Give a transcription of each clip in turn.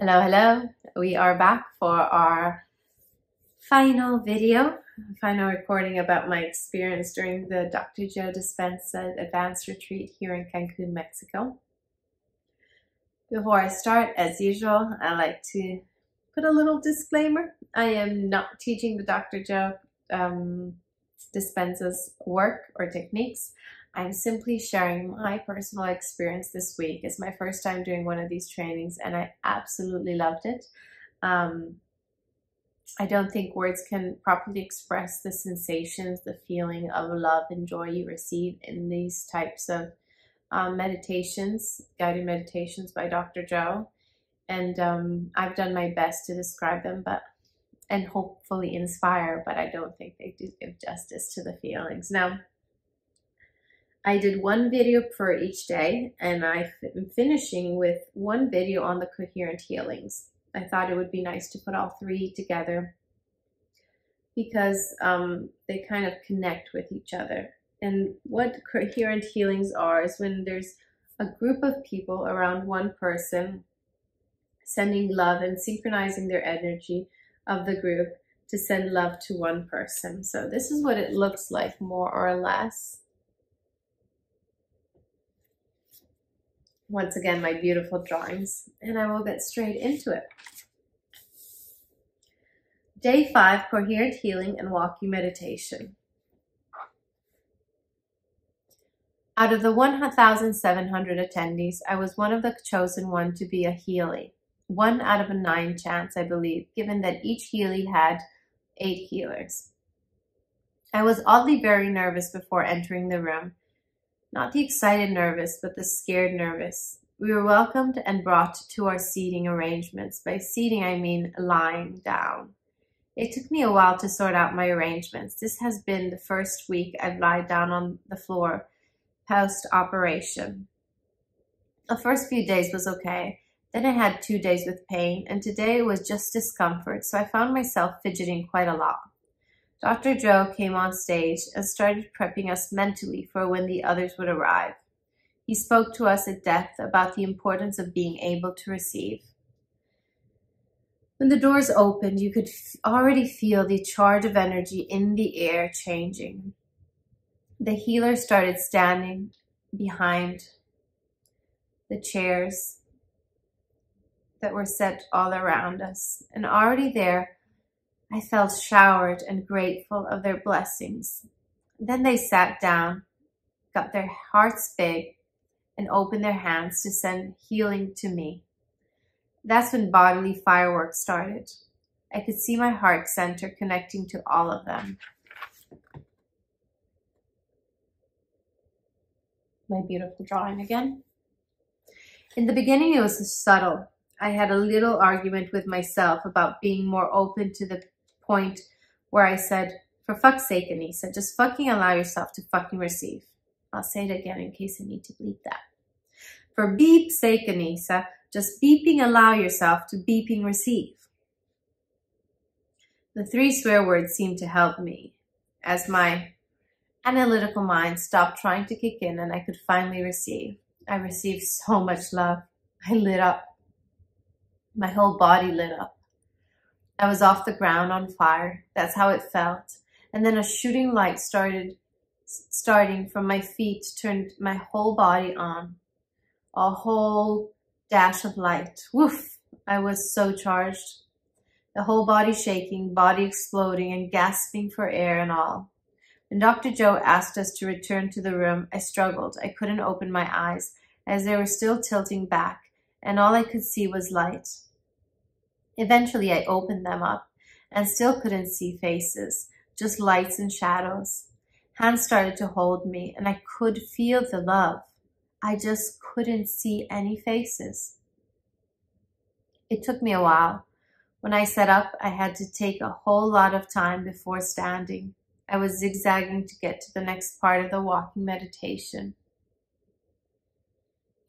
Hello, hello. We are back for our final recording about my experience during the Dr. Joe-Dispenza Advanced Retreat here in Cancun, Mexico. Before I start, as usual, I like to put a little disclaimer. I am not teaching the Dr. Joe Dispenza's work or techniques. I'm simply sharing my personal experience this week. It's my first time doing one of these trainings and I absolutely loved it. I don't think words can properly express the sensations, the feeling of love and joy you receive in these types of meditations, guided meditations by Dr. Joe. And I've done my best to describe them and hopefully inspire, but I don't think they do give justice to the feelings. Now, I did one video for each day, and I'm finishing with one video on the Coherent Healings. I thought it would be nice to put all three together because they kind of connect with each other. And what Coherent Healings are is when there's a group of people around one person sending love and synchronizing their energy of the group to send love to one person. So this is what it looks like, more or less. Once again, my beautiful drawings, and I will get straight into it. Day 5, Coherent Healing and Walking Meditation. Out of the 1,700 attendees, I was one of the chosen one to be a Healy. 1 out of a 9 chance, I believe, given that each Healy had 8 healers. I was oddly very nervous before entering the room. Not the excited nervous, but the scared nervous. We were welcomed and brought to our seating arrangements. By seating, I mean lying down. It took me a while to sort out my arrangements. This has been the first week I've lied down on the floor post-operation. The first few days was okay. Then I had 2 days with pain, and today was just discomfort, so I found myself fidgeting quite a lot. Dr. Joe came on stage and started prepping us mentally for when the others would arrive. He spoke to us at depth about the importance of being able to receive. When the doors opened, you could already feel the charge of energy in the air changing. The healer started standing behind the chairs that were set all around us, and already there, I felt showered and grateful of their blessings. Then they sat down, got their hearts big, and opened their hands to send healing to me. That's when bodily fireworks started. I could see my heart center connecting to all of them. My beautiful drawing again. In the beginning, it was subtle. I had a little argument with myself about being more open to the point where I said, for fuck's sake, Anissa, just fucking allow yourself to fucking receive. I'll say it again in case I need to bleep that. For beep's sake, Anissa, just beeping allow yourself to beeping receive. The 3 swear words seemed to help me as my analytical mind stopped trying to kick in and I could finally receive. I received so much love. I lit up. My whole body lit up. I was off the ground on fire. That's how it felt. And then a shooting light starting from my feet turned my whole body on. A whole dash of light. Woof! I was so charged. The whole body shaking, body exploding, and gasping for air and all. When Dr. Joe asked us to return to the room, I struggled. I couldn't open my eyes as they were still tilting back, and all I could see was light. Eventually, I opened them up and still couldn't see faces, just lights and shadows. Hands started to hold me, and I could feel the love. I just couldn't see any faces. It took me a while. When I sat up, I had to take a whole lot of time before standing. I was zigzagging to get to the next part of the walking meditation.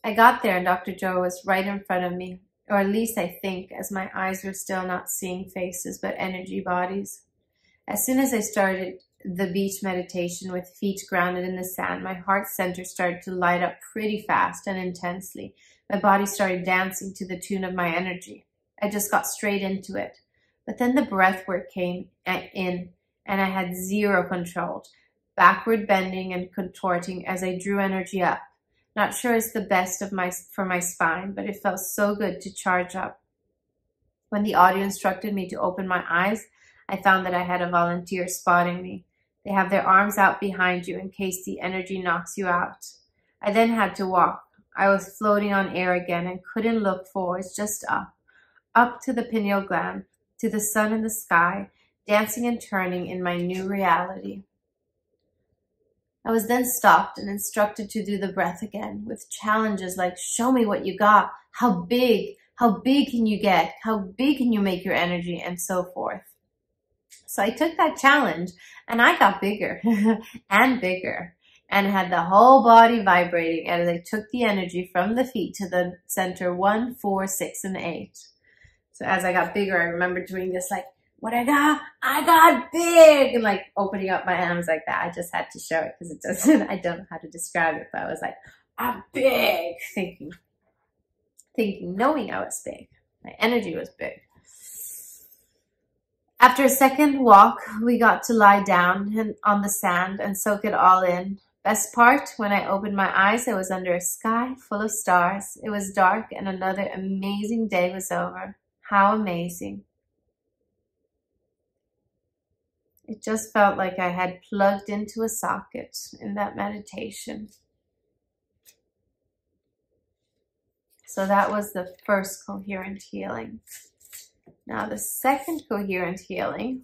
I got there and Dr. Joe was right in front of me, or at least I think, as my eyes were still not seeing faces but energy bodies. As soon as I started the beach meditation with feet grounded in the sand, my heart center started to light up pretty fast and intensely. My body started dancing to the tune of my energy. I just got straight into it. But then the breath work came in, and I had zero control, backward bending and contorting as I drew energy up. Not sure it's the best for my spine, but it felt so good to charge up. When the audio instructed me to open my eyes, I found that I had a volunteer spotting me. They have their arms out behind you in case the energy knocks you out. I then had to walk. I was floating on air again and couldn't look forwards, just up to the pineal gland, to the sun and the sky, dancing and turning in my new reality. I was then stopped and instructed to do the breath again, with challenges like, show me what you got, how big can you get, how big can you make your energy, and so forth. So I took that challenge, and I got bigger and bigger, and had the whole body vibrating as I took the energy from the feet to the center 1, 4, 6, and 8. So as I got bigger, I remember doing this like, what I got big, and like opening up my arms like that. I just had to show it because I don't know how to describe it, but I was like, I'm big, thinking, knowing I was big. My energy was big. After a second walk, we got to lie down on the sand and soak it all in. Best part, when I opened my eyes, I was under a sky full of stars. It was dark and another amazing day was over. How amazing. It just felt like I had plugged into a socket in that meditation. So that was the first coherent healing. Now the second coherent healing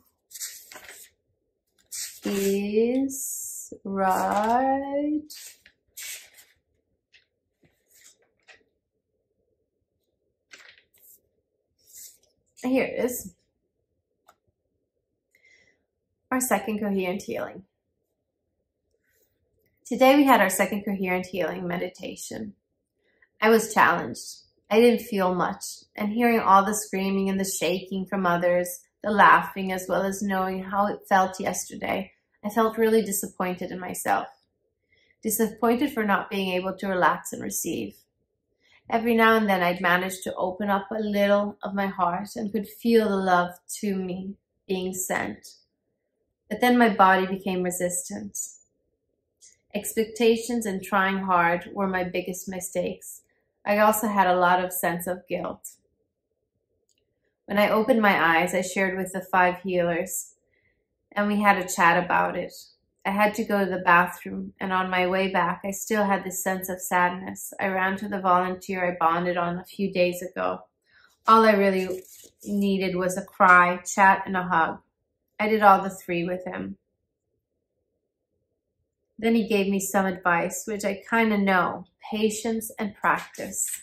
is right here. It is our second coherent healing. Today we had our second coherent healing meditation. I was challenged. I didn't feel much, and hearing all the screaming and the shaking from others, the laughing, as well as knowing how it felt yesterday, I felt really disappointed in myself. Disappointed for not being able to relax and receive. Every now and then I'd manage to open up a little of my heart and could feel the love to me being sent. But then my body became resistant. Expectations and trying hard were my biggest mistakes. I also had a lot of sense of guilt. When I opened my eyes, I shared with the 5 healers, and we had a chat about it. I had to go to the bathroom, and on my way back, I still had this sense of sadness. I ran to the volunteer I bonded on a few days ago. All I really needed was a cry, chat, and a hug. I did all the 3 with him. Then he gave me some advice, which I kind of know, patience and practice.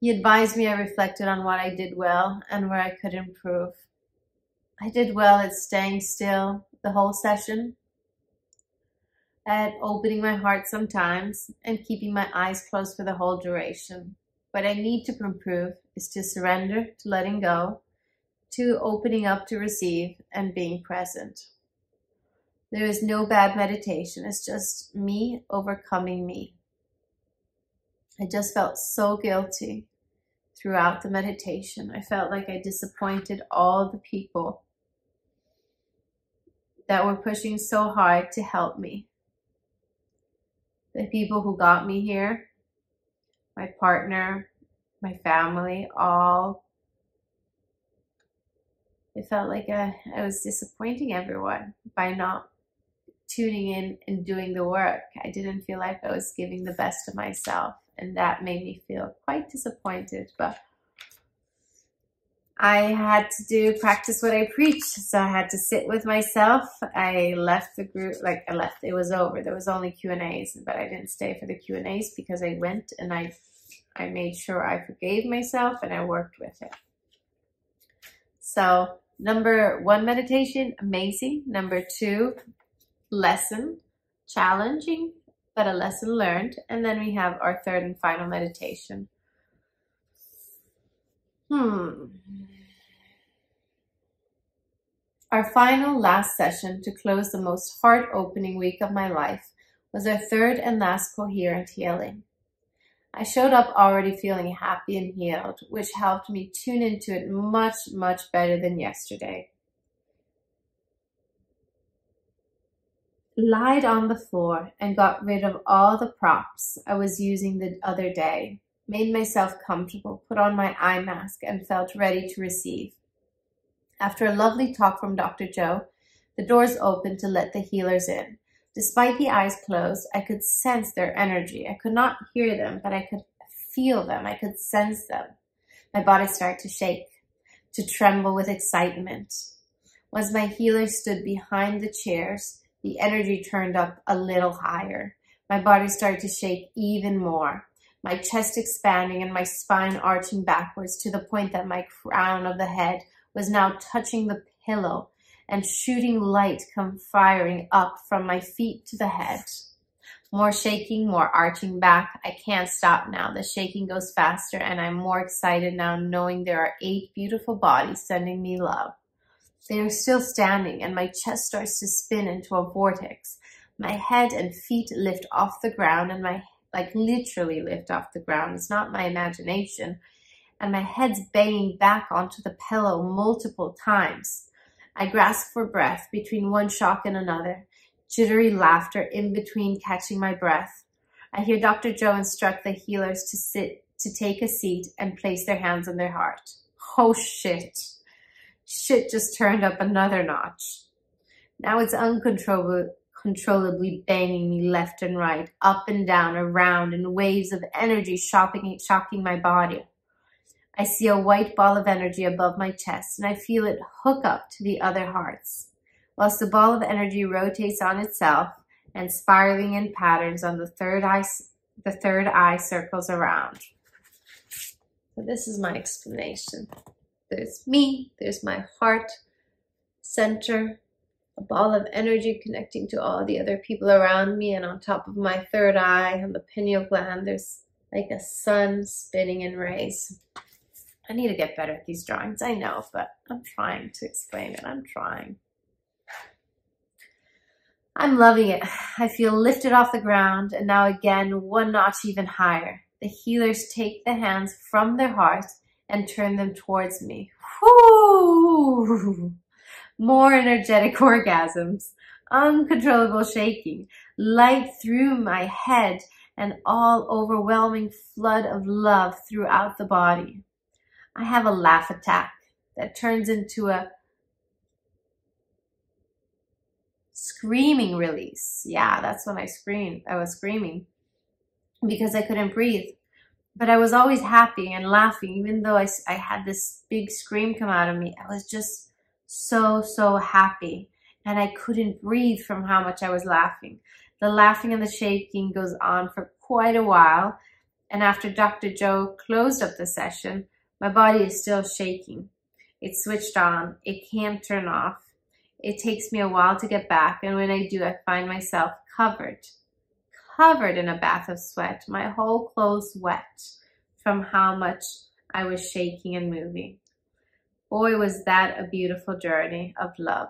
He advised me I reflected on what I did well and where I could improve. I did well at staying still the whole session, at opening my heart sometimes, and keeping my eyes closed for the whole duration. What I need to improve is to surrender, to letting go, to opening up to receive, and being present. There is no bad meditation. It's just me overcoming me. I just felt so guilty throughout the meditation. I felt like I disappointed all the people that were pushing so hard to help me. The people who got me here, my partner, my family, all. It felt like I was disappointing everyone by not tuning in and doing the work. I didn't feel like I was giving the best of myself, and that made me feel quite disappointed. But I had to practice what I preach, so I had to sit with myself. I left the group, it was over. There was only Q&As, but I didn't stay for the Q&As because I went and I made sure I forgave myself and I worked with it. So number 1, meditation, amazing. Number 2, lesson, challenging, but a lesson learned. And then we have our 3rd and final meditation. Our final last session to close the most heart-opening week of my life was our 3rd and last coherent healing. I showed up already feeling happy and healed, which helped me tune into it much, much better than yesterday. Lied on the floor and got rid of all the props I was using the other day, made myself comfortable, put on my eye mask, and felt ready to receive. After a lovely talk from Dr. Joe, the doors opened to let the healers in. Despite the eyes closed, I could sense their energy. I could not hear them, but I could feel them. I could sense them. My body started to shake, to tremble with excitement. Once my healers stood behind the chairs, the energy turned up a little higher. My body started to shake even more, my chest expanding and my spine arching backwards to the point that my crown of the head was now touching the pillow, and shooting light come firing up from my feet to the head. More shaking, more arching back. I can't stop now. The shaking goes faster, and I'm more excited now knowing there are 8 beautiful bodies sending me love. They are still standing, and my chest starts to spin into a vortex. My head and feet lift off the ground, and literally lift off the ground. It's not my imagination. And my head's banging back onto the pillow multiple times. I grasp for breath between one shock and another, jittery laughter in between catching my breath. I hear Dr. Joe instruct the healers to take a seat and place their hands on their heart. Oh shit. Shit just turned up another notch. Now it's uncontrollably banging me left and right, up and down, around, in waves of energy shocking my body. I see a white ball of energy above my chest, and I feel it hook up to the other hearts, whilst the ball of energy rotates on itself and spiraling in patterns on the third eye circles around. So this is my explanation. There's me, there's my heart center, a ball of energy connecting to all the other people around me, and on top of my third eye and the pineal gland, there's like a sun spinning in rays. I need to get better at these drawings, I know, but I'm trying to explain it. I'm trying. I'm loving it. I feel lifted off the ground, and now again, one notch even higher. The healers take the hands from their hearts and turn them towards me. Whoo! More energetic orgasms, uncontrollable shaking, light through my head, and all overwhelming flood of love throughout the body. I have a laugh attack that turns into a screaming release. Yeah, that's when I screamed. I was screaming because I couldn't breathe. But I was always happy and laughing, even though I had this big scream come out of me. I was just so happy, and I couldn't breathe from how much I was laughing. The laughing and the shaking goes on for quite a while, and after Dr. Joe closed up the session, my body is still shaking. It's switched on. It can't turn off. It takes me a while to get back, and when I do, I find myself covered in a bath of sweat, my whole clothes wet from how much I was shaking and moving. Boy, was that a beautiful journey of love.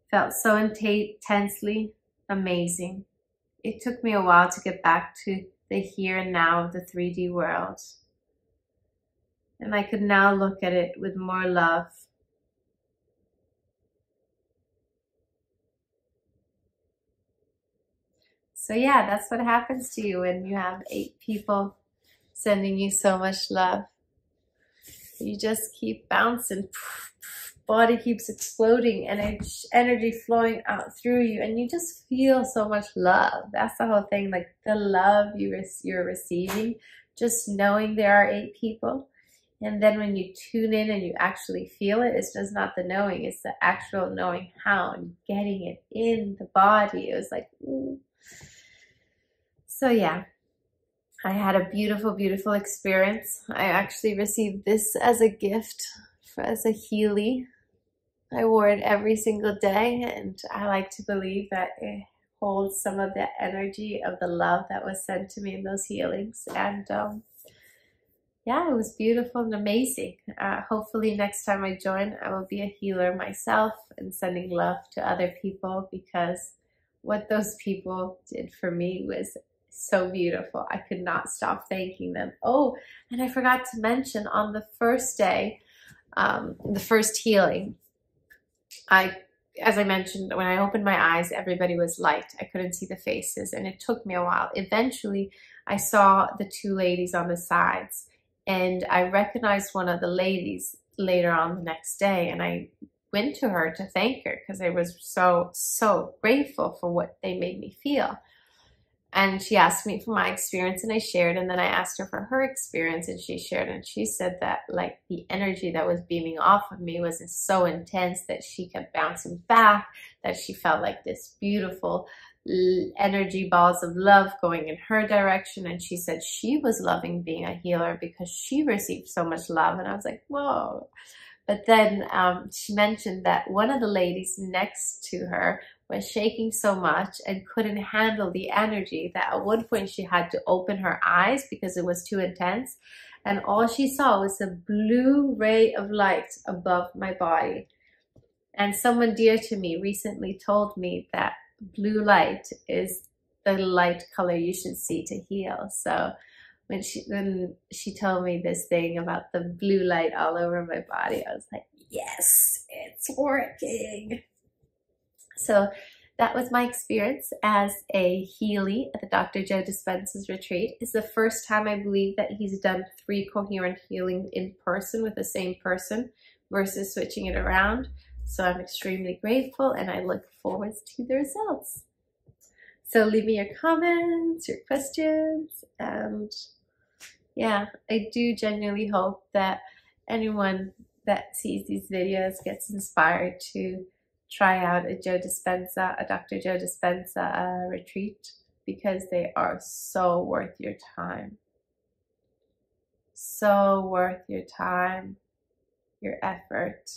Felt so intensely amazing. It took me a while to get back to the here and now of the 3D world. And I could now look at it with more love. So yeah, that's what happens to you when you have 8 people sending you so much love. You just keep bouncing. Body keeps exploding and energy flowing out through you, and you just feel so much love. That's the whole thing, like the love you're receiving, just knowing there are 8 people. And then when you tune in and you actually feel it, it's just not the knowing, it's the actual knowing how and getting it in the body. It was like, ooh. So yeah, I had a beautiful, beautiful experience. I actually received this as a gift, as a Healy. I wore it every single day, and I like to believe that it holds some of the energy of the love that was sent to me in those healings. And yeah, it was beautiful and amazing. Hopefully next time I join, I will be a healer myself and sending love to other people, because what those people did for me was So beautiful. I could not stop thanking them. Oh, and I forgot to mention on the first day, the first healing, as I mentioned, when I opened my eyes, everybody was light. I couldn't see the faces, and it took me a while. Eventually, I saw the two ladies on the sides, and I recognized one of the ladies later on the next day, and I went to her to thank her because I was so grateful for what they made me feel. And she asked me for my experience, and I shared, and then I asked her for her experience, and she shared, and she said that like the energy that was beaming off of me was so intense that she kept bouncing back, that she felt like this beautiful energy balls of love going in her direction. And she said she was loving being a healer because she received so much love. And I was like, whoa. But then she mentioned that one of the ladies next to her was shaking so much and couldn't handle the energy that at one point she had to open her eyes because it was too intense. And all she saw was a blue ray of light above my body. And someone dear to me recently told me that blue light is the light color you should see to heal. So when she told me this thing about the blue light all over my body, I was like, yes, it's working. So that was my experience as a Healy at the Dr. Joe Dispenza's retreat. It's the first time I believe that he's done 3 coherent healing in person with the same person versus switching it around. So I'm extremely grateful, and I look forward to the results. So leave me your comments, your questions, and yeah, I do genuinely hope that anyone that sees these videos gets inspired to try out a Dr. Joe-Dispenza retreat, because they are so worth your time. So worth your time, your effort.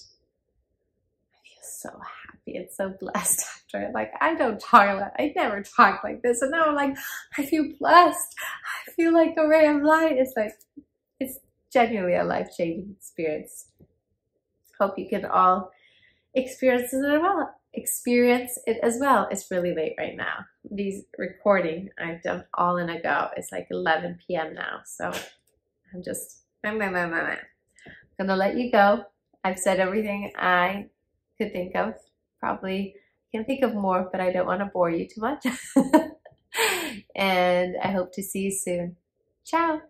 I feel so happy and so blessed after it. Like, I never talk like this, and now I'm like, I feel blessed. I feel like a ray of light. It's like, it's genuinely a life-changing experience. Hope you can all experience it as well. It's really late right now. These recording I've done all in a go. It's like 11 p.m. now, so I'm just gonna let you go. I've said everything I could think of. Probably can think of more, but I don't want to bore you too much. And I hope to see you soon. Ciao.